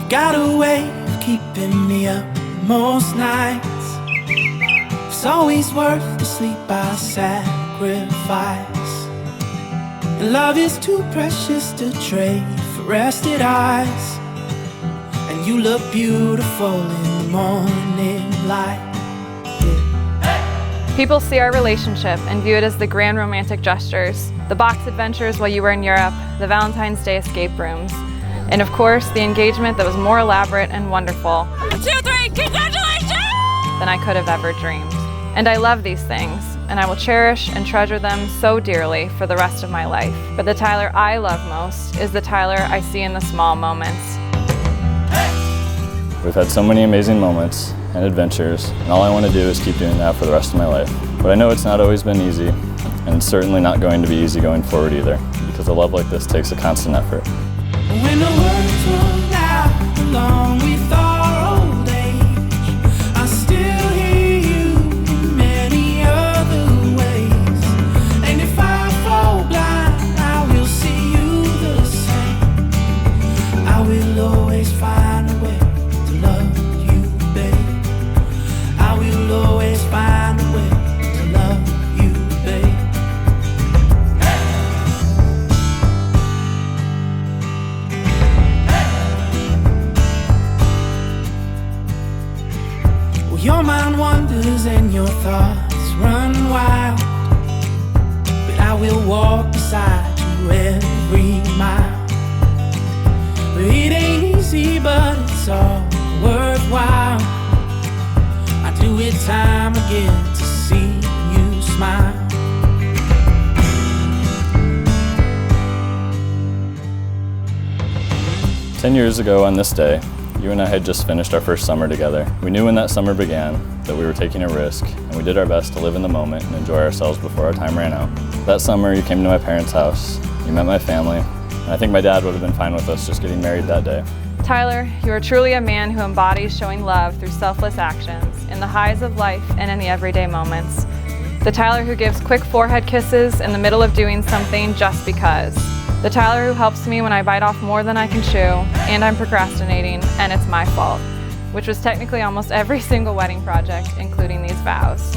got a way of keeping me up most nights. It's always worth the sleep I sacrifice. And love is too precious to trade for rested eyes. And you look beautiful in the morning light. People see our relationship and view it as the grand romantic gestures, the box adventures while you were in Europe, the Valentine's Day escape rooms, and of course, the engagement that was more elaborate and wonderful 1, 2, 3, congratulations! than I could have ever dreamed. And I love these things, and I will cherish and treasure them so dearly for the rest of my life. But the Tyler I love most is the Tyler I see in the small moments. We've had so many amazing moments and adventures, and all I want to do is keep doing that for the rest of my life. But I know it's not always been easy, and it's certainly not going to be easy going forward either, because a love like this takes a constant effort. When the words run out along with our old age, I still hear you in many other ways. And if I fall blind, I will see you the same. I will always find a way to love you, babe. I will always find a way to love you, babe. Your mind wanders and your thoughts run wild, but I will walk beside you every mile. It ain't easy, but it's all worthwhile. I do it time again to see you smile. "10 years ago on this day, you and I had just finished our first summer together. We knew when that summer began that we were taking a risk, and we did our best to live in the moment and enjoy ourselves before our time ran out. That summer, you came to my parents' house, you met my family, and I think my dad would have been fine with us just getting married that day. Tyler, you are truly a man who embodies showing love through selfless actions, in the highs of life and in the everyday moments. The Tyler who gives quick forehead kisses in the middle of doing something just because. The Tyler who helps me when I bite off more than I can chew, and I'm procrastinating, and it's my fault, which was technically almost every single wedding project, including these vows.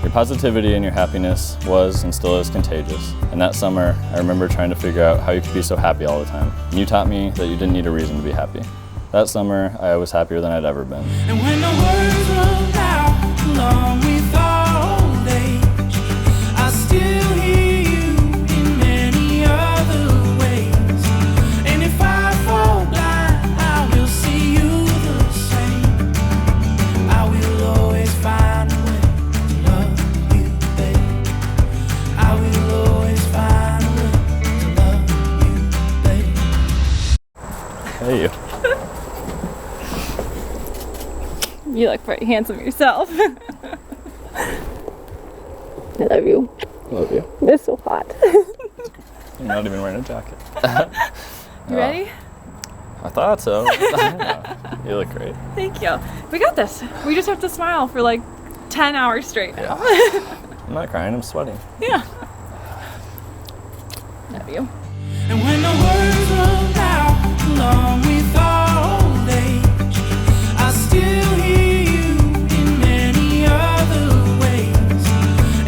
Your positivity and your happiness was and still is contagious. And that summer, I remember trying to figure out how you could be so happy all the time. And you taught me that you didn't need a reason to be happy. That summer, I was happier than I'd ever been. And when the words run out along with our old age, I still hear you in many other ways. And if I fall blind, I will see you the same. I will always find a way to love you, babe. I will always find a way to love you, babe. Hey, you. You look pretty handsome yourself. I love you. Love you. It's so hot. You're not even wearing a jacket. You ready? I thought so. You look great. Thank you. We got this. We just have to smile for like 10 hours straight now. I'm not crying, I'm sweating. Yeah. Love you. And when the words run out along with our old age, I still hear you in many other ways.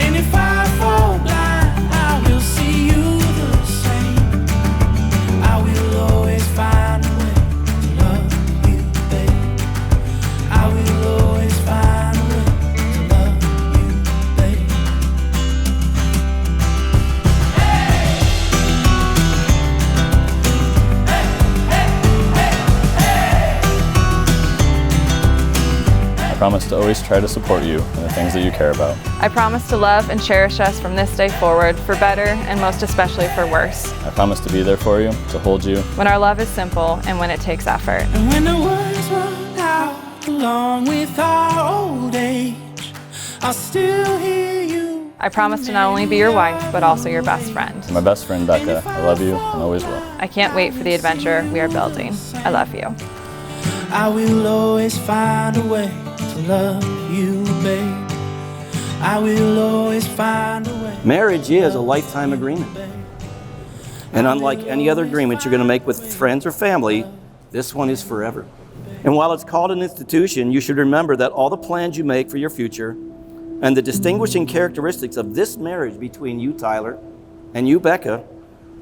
And if I fall blind, I will see you the same. I will always find a way to love you, babe. I will always find a way to love you, babe. I promise to always try to support you in the things that you care about. I promise to love and cherish us from this day forward, for better and most especially for worse. I promise to be there for you, to hold you. When our love is simple and when it takes effort. And when the words run out along with our old age, I still hear you. I promise to not only be your wife, but also your best friend. My best friend, Bekah, I love you and always will. I can't wait for the adventure we are building. I love you. I will always find a way to love you, babe. I will always find a way. Marriage is a lifetime agreement. And unlike any other agreement you're going to make with friends or family, this one is forever. And while it's called an institution, you should remember that all the plans you make for your future and the distinguishing characteristics of this marriage between you, Tyler, and you, Bekah,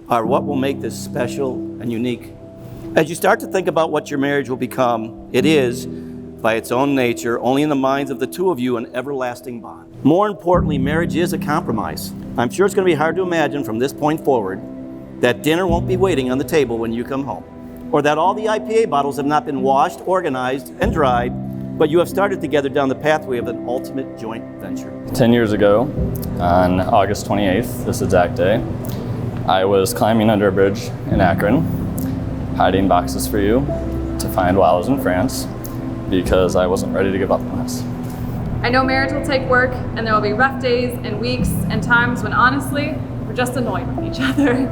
are what will make this special and unique. As you start to think about what your marriage will become, it is, by its own nature, only in the minds of the two of you, an everlasting bond. More importantly, marriage is a compromise. I'm sure it's going to be hard to imagine from this point forward that dinner won't be waiting on the table when you come home, or that all the IPA bottles have not been washed, organized, and dried, but you have started together down the pathway of an ultimate joint venture. 10 years ago, on August 28th, this exact day, I was climbing under a bridge in Akron, hiding boxes for you to find while I was in France, because I wasn't ready to give up on us. I know marriage will take work, and there will be rough days and weeks and times when honestly, we're just annoyed with each other.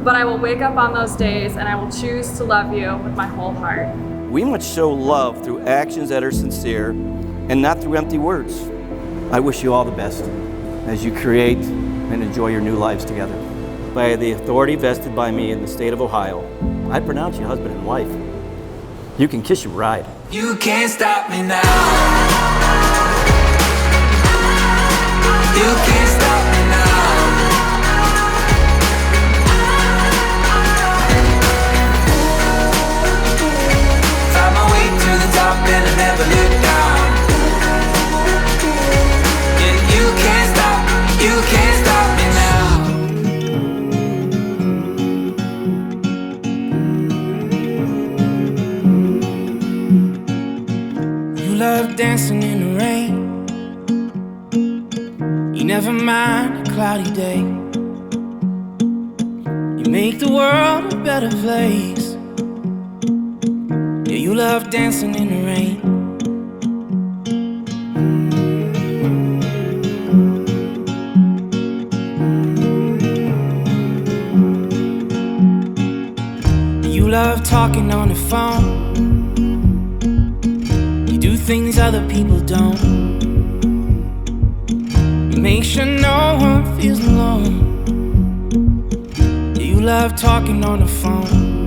But I will wake up on those days and I will choose to love you with my whole heart. We must show love through actions that are sincere and not through empty words. I wish you all the best as you create and enjoy your new lives together. By the authority vested by me in the state of Ohio, I pronounce you husband and wife. You can kiss your bride. You can't stop me now. You can't stop me now. Find my way to the top and I never look down. Yeah, you can't stop me now. You love dancing in the rain. You never mind a cloudy day. You make the world a better place. Yeah, you love dancing in the rain. You love talking on the phone. You do things other people don't. Make sure no one feels alone. You love talking on the phone.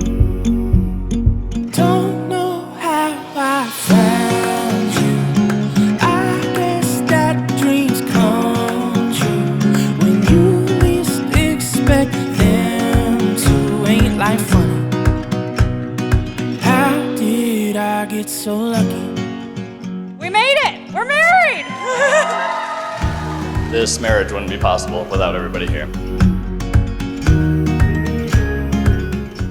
Don't know how I found you. I guess that dreams come true when you least expect them to. Ain't life funny? How did I get so lucky? We made it! We're married! This marriage wouldn't be possible without everybody here.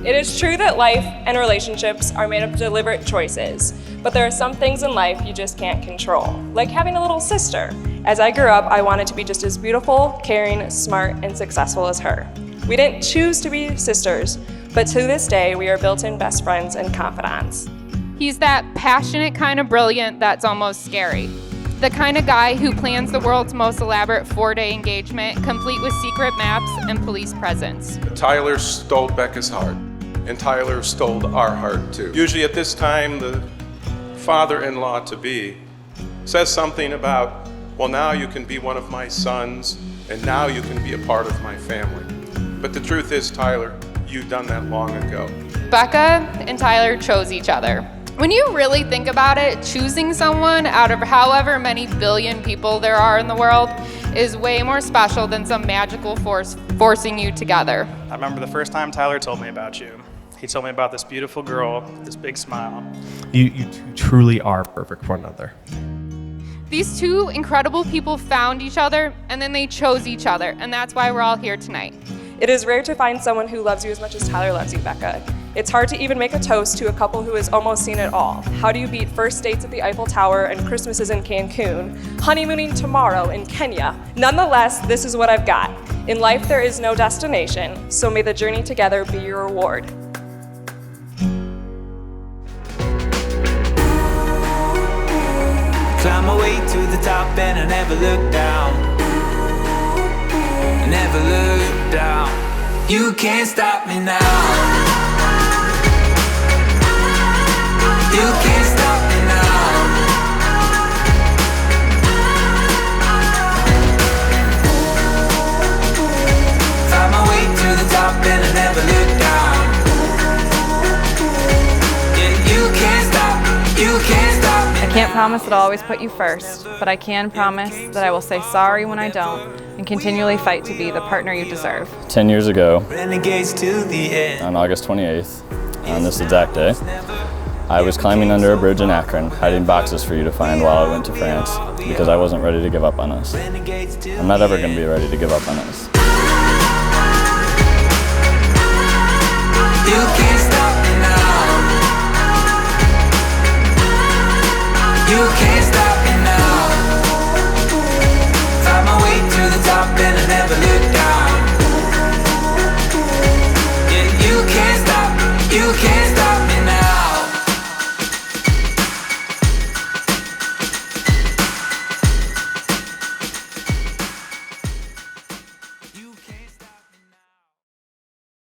It is true that life and relationships are made of deliberate choices, but there are some things in life you just can't control, like having a little sister. As I grew up, I wanted to be just as beautiful, caring, smart, and successful as her. We didn't choose to be sisters, but to this day, we are built-in best friends and confidants. He's that passionate kind of brilliant that's almost scary. The kind of guy who plans the world's most elaborate 4-day engagement, complete with secret maps and police presence. Tyler stole Bekah's heart, and Tyler stole our heart too. Usually at this time, the father-in-law-to-be says something about, well, now you can be one of my sons, and now you can be a part of my family. But the truth is, Tyler, you've done that long ago. Bekah and Tyler chose each other. When you really think about it, choosing someone out of however many billion people there are in the world is way more special than some magical force forcing you together. I remember the first time Tyler told me about you. He told me about this beautiful girl, this big smile. You two truly are perfect for one another. These two incredible people found each other, and then they chose each other, and that's why we're all here tonight. It is rare to find someone who loves you as much as Tyler loves you, Bekah. It's hard to even make a toast to a couple who has almost seen it all. How do you beat first dates at the Eiffel Tower and Christmases in Cancun, honeymooning tomorrow in Kenya? Nonetheless, this is what I've got. In life, there is no destination, so may the journey together be your reward. Climb my way to the top and I never look down. I never look down. You can't stop me now. You can't stop me now. Find my way to the top and I never can't promise that I'll always put you first, but I can promise that I will say sorry when I don't and continually fight to be the partner you deserve. 10 years ago, Renegades to the end. on August 28th, on this exact day, I was climbing under a bridge in Akron, hiding boxes for you to find while I went to France, because I wasn't ready to give up on us. I'm not ever going to be ready to give up on us. You can't stop me now. You can't